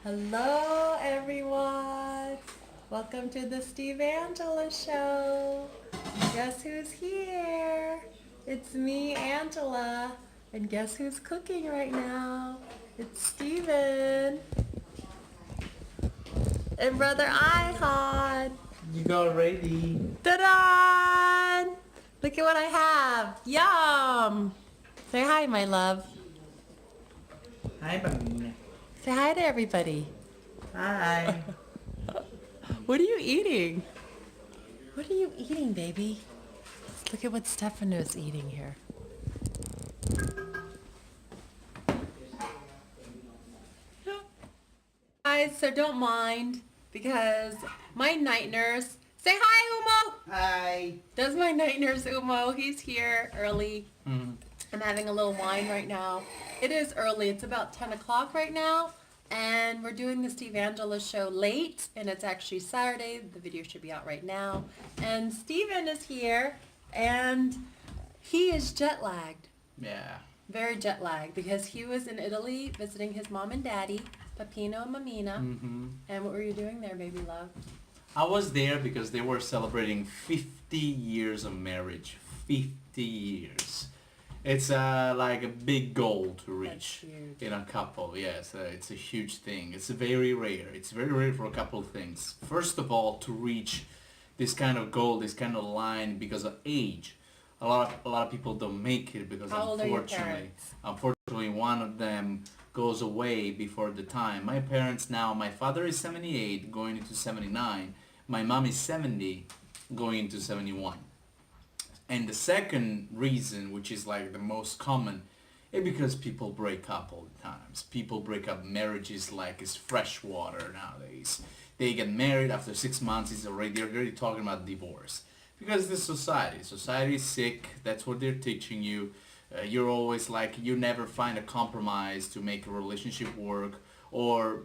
Hello everyone! Welcome to the StevAngela show. Guess who's here? It's me, Angela. And guess who's cooking right now? It's Steven. And brother Ihad. You got ready. Ta-da! Look at what I have. Yum! Say hi, my love. Hi, Bambino. Say hi to everybody. Hi. What are you eating? What are you eating, baby? Look at what Stefano's eating here. Guys, so don't mind because my night nurse, say hi, Umo! Hi. Does my night nurse Umo, he's here early. I'm having a little wine right now. It is early, it's about 10 o'clock right now. And we're doing the StevAngela show late, and it's actually Saturday. The video should be out right now. And Steven is here, and he is jet lagged. Yeah. Very jet lagged, because he was in Italy visiting his mom and daddy, Peppino and Mamina. And what were you doing there, baby love? I was there because they were celebrating 50 years of marriage. 50 years. It's like a big goal to reach in a couple. Yes, it's a huge thing. It's very rare. It's very rare for a couple of things. First of all, to reach this kind of goal, this kind of line, because of age. A lot of people don't make it because How old are your parents? Unfortunately, one of them goes away before the time. My parents now, my father is 78, going into 79. My mom is 70, going into 71. And the second reason, which is like the most common, is because people break up all the times. People break up marriages like it's fresh water nowadays. They get married after 6 months, they're already talking about divorce. Because the society. Society is sick, that's what they're teaching you. You're always like, you never find a compromise to make a relationship work, or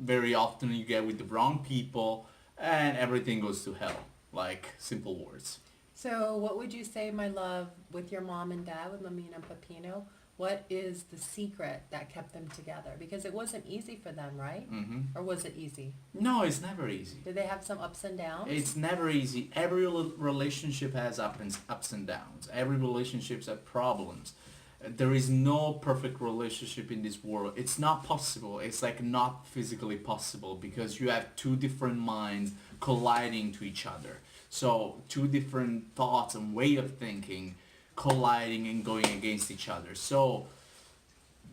very often you get with the wrong people and everything goes to hell. Like, simple words. So what would you say, my love, with your mom and dad, with Mamina and Peppino? What is the secret that kept them together? Because it wasn't easy for them, right? Or was it easy? No, it's never easy. Did they have some ups and downs? It's never easy. Every relationship has ups and downs. Every relationship has problems. There is no perfect relationship in this world. It's not possible. It's like not physically possible because you have two different minds colliding to each other. So two different thoughts and way of thinking colliding and going against each other. So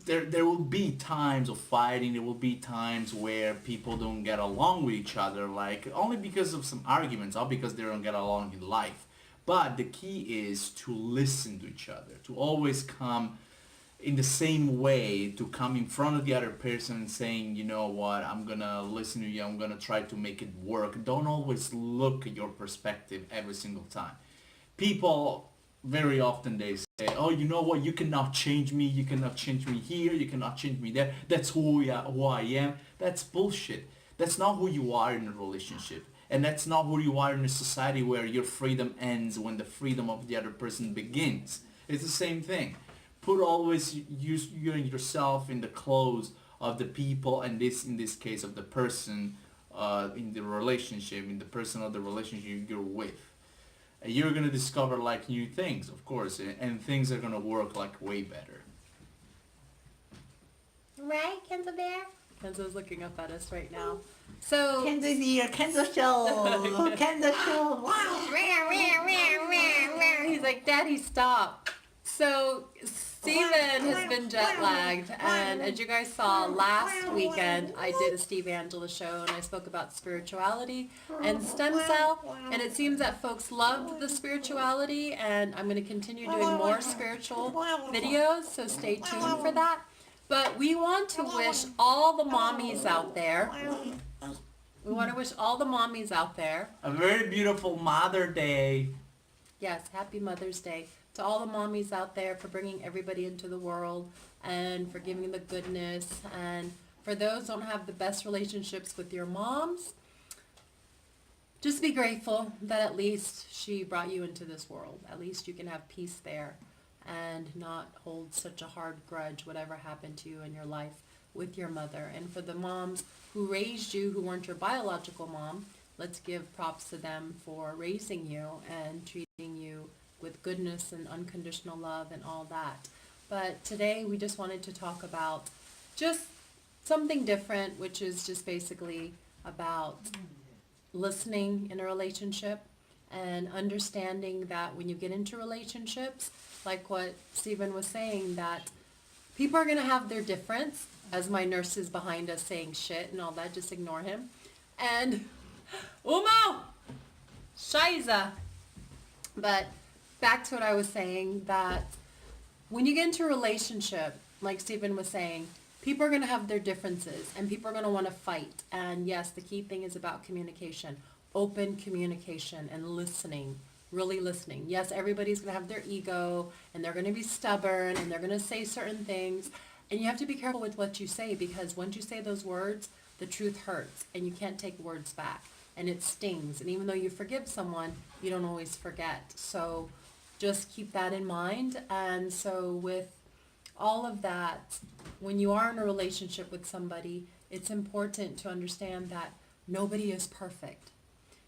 there will be times of fighting. There will be times where people don't get along with each other, like only because of some arguments, not because they don't get along in life. But the key is to listen to each other, to always come in the same way, to come in front of the other person and saying, you know what, I'm gonna listen to you, I'm gonna try to make it work. Don't always look at your perspective every single time. People, very often they say, oh, you know what, you cannot change me, you cannot change me here, you cannot change me there, that's who I am. That's bullshit. That's not who you are in a relationship. And that's not who you are in a society where your freedom ends when the freedom of the other person begins. It's the same thing. Put always you and yourself in the clothes of the people, and in this case of the person in the relationship, in the person of the relationship you're with. And you're gonna discover like new things, of course, and things are gonna work like way better. Right, Kenzo Bear? Kenzo's looking up at us right now. So Kenzo's here, Kenzo show, Kenzo show, wow. He's like, Daddy, stop. So Steven has been jet lagged, and as you guys saw last weekend, I did a StevAngela show and I spoke about spirituality and stem cell, and it seems that folks loved the spirituality, and I'm going to continue doing more spiritual videos, so stay tuned for that. But we want to wish all the mommies out there, A very beautiful Mother Day. yes, happy Mother's Day to all the mommies out there for bringing everybody into the world and for giving the goodness. And for those who don't have the best relationships with your moms, just be grateful that at least she brought you into this world. At least you can have peace there and not hold such a hard grudge, whatever happened to you in your life with your mother. And for the moms who raised you, who weren't your biological mom, let's give props to them for raising you and treating you with goodness and unconditional love and all that. But today we just wanted to talk about just something different, which is just basically about listening in a relationship and understanding that when you get into relationships, like what Steven was saying, that people are going to have their difference, as my nurse is behind us saying shit and all that, just ignore him. And, Umo! Scheiße! But back to what I was saying, that when you get into a relationship, like Steven was saying, people are going to have their differences and people are going to want to fight. And yes, the key thing is about communication, open communication and listening, really listening. Yes, everybody's going to have their ego and they're going to be stubborn and they're going to say certain things. And you have to be careful with what you say, because once you say those words, the truth hurts and you can't take words back and it stings. And even though you forgive someone, you don't always forget. So just keep that in mind. And so with all of that, when you are in a relationship with somebody, it's important to understand that nobody is perfect.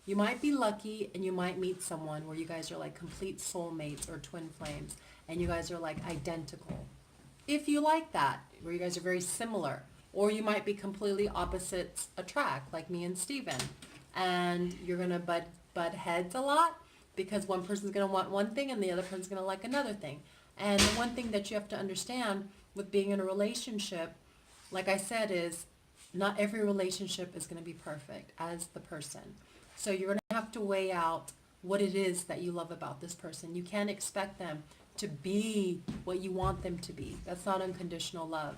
You might be lucky and you might meet someone where you guys are like complete soulmates or twin flames and you guys are like identical. If you like that, where you guys are very similar, or you might be completely opposites attract, like me and Steven, and you're going to butt heads a lot because one person's going to want one thing and the other person's going to like another thing. And the one thing that you have to understand with being in a relationship, like I said, is not every relationship is going to be perfect as the person. So you're going to have to weigh out what it is that you love about this person. You can't expect them to be what you want them to be. That's not unconditional love.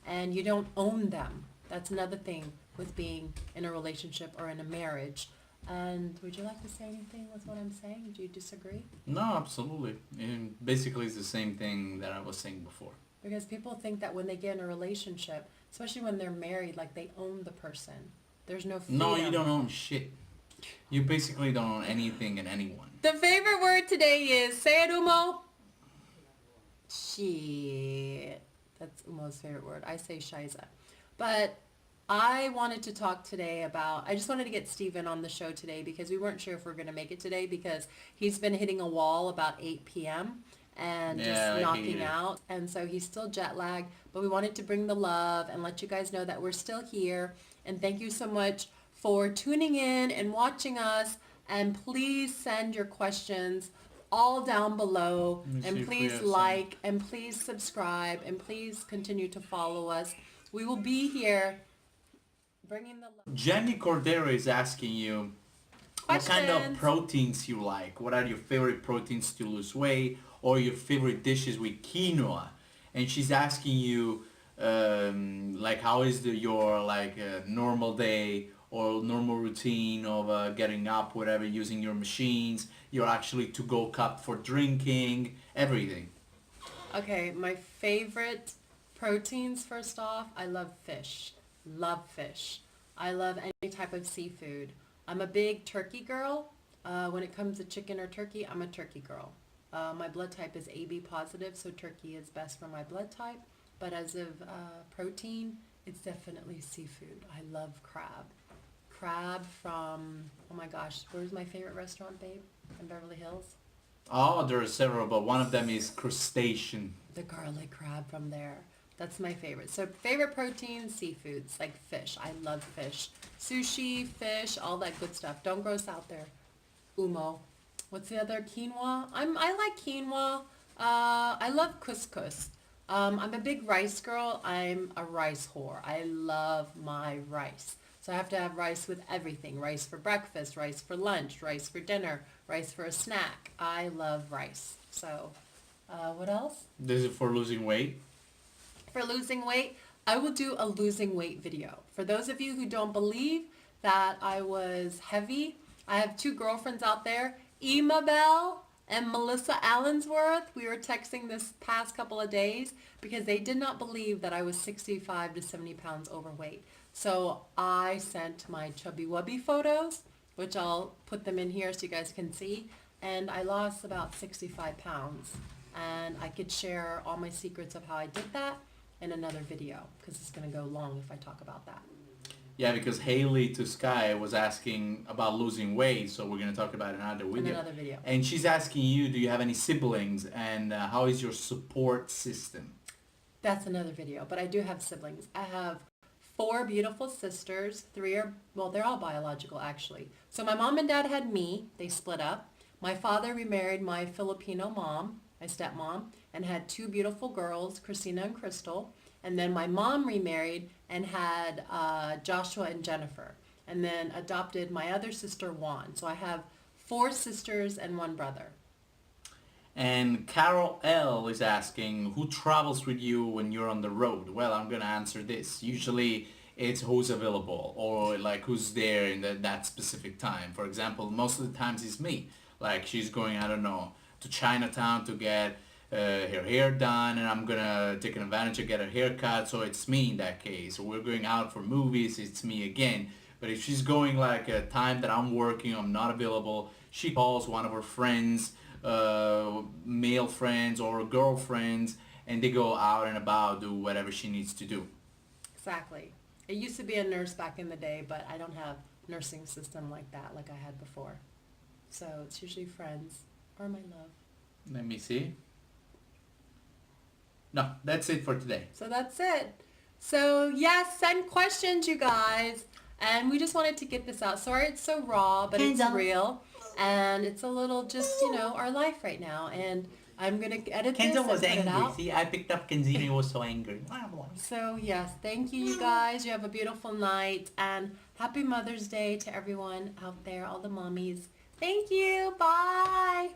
And you don't own them. That's another thing with being in a relationship or in a marriage. And would you like to say anything with what I'm saying? Do you disagree? No, absolutely. And basically it's the same thing that I was saying before. Because people think that when they get in a relationship, especially when they're married, like they own the person. There's no freedom. No, you don't own shit. You basically don't own anything and anyone. The favorite word today is, say it, Umo. Shit. That's Umo's favorite word. I say scheiße. But I wanted to talk today about, I just wanted to get Steven on the show today because we weren't sure if we are going to make it today because he's been hitting a wall about 8 p.m. and just knocking out. And so he's still jet lagged, but we wanted to bring the love and let you guys know that we're still here. And thank you so much for tuning in and watching us. And please send your questions all down below. And please like and please subscribe and please continue to follow us. We will be here bringing the love. Jenny Cordero is asking you what kind of proteins you like. What are your favorite proteins to lose weight, or your favorite dishes with quinoa? And she's asking you like how is your like normal day or normal routine of getting up, whatever, using your machines, your actually to-go cup for drinking, everything. Okay, my favorite proteins, first off, I love fish. Love fish. I love any type of seafood. I'm a big turkey girl. When it comes to chicken or turkey, I'm a turkey girl. My blood type is AB positive, so turkey is best for my blood type. But as of protein, it's definitely seafood. I love crab. Crab from, oh my gosh, where's my favorite restaurant, babe? In Beverly Hills? Oh, there are several, but one of them is crustacean. The garlic crab from there. That's my favorite. So favorite protein, seafoods, like fish. I love fish. Sushi, fish, all that good stuff. Don't gross out there. Umo. What's the other? Quinoa? I like quinoa. I love couscous. I'm a big rice girl. I'm a rice whore. I love my rice. So I have to have rice with everything. Rice for breakfast, rice for lunch, rice for dinner, rice for a snack. I love rice. So what else? This is for losing weight? For losing weight, I will do a losing weight video. For those of you who don't believe that I was heavy, I have two girlfriends out there, Emabel and Melissa Allensworth. We were texting this past couple of days because they did not believe that I was 65 to 70 pounds overweight. So I sent my chubby wubby photos, which I'll put them in here so you guys can see. And I lost about 65 pounds. And I could share all my secrets of how I did that. in another video because it's going to go long if I talk about that. Yeah, because Haley to Sky was asking about losing weight, so we're going to talk about another video. In another video. And she's asking you, do you have any siblings, and how is your support system? That's another video, but I do have siblings. I have 4 beautiful sisters. 3 are, well, they're all biological actually. So my mom and dad had me. They split up. My father remarried my Filipino mom, my stepmom, and had 2 beautiful girls, Christina and Crystal. And then my mom remarried and had Joshua and Jennifer, and then adopted my other sister, Juan. So I have 4 sisters and 1 brother. And Carol L is asking, who travels with you when you're on the road? Well, I'm going to answer this. Usually it's who's available, or like who's there in that specific time. For example, most of the times it's me. Like she's going, I don't know, to Chinatown to get her hair done, and I'm gonna take an advantage to get her haircut, so it's me in that case. Or we're going out for movies, it's me again. But if she's going like a time that I'm working, I'm not available, she calls one of her friends, male friends or girlfriends, and they go out and about, do whatever she needs to do. Exactly. I used to be a nurse back in the day, but I don't have nursing system like that like I had before. So it's usually friends or my love. Let me see. No, that's it for today. So that's it. So yes, send questions, you guys. And we just wanted to get this out. Sorry it's so raw, but it's real. And it's a little just, our life right now. And I'm going to edit this and was put it angry. out. See, I picked up Kenzie and he was so angry. So yes, thank you, you guys. You have a beautiful night. And happy Mother's Day to everyone out there, all the mommies. Thank you. Bye.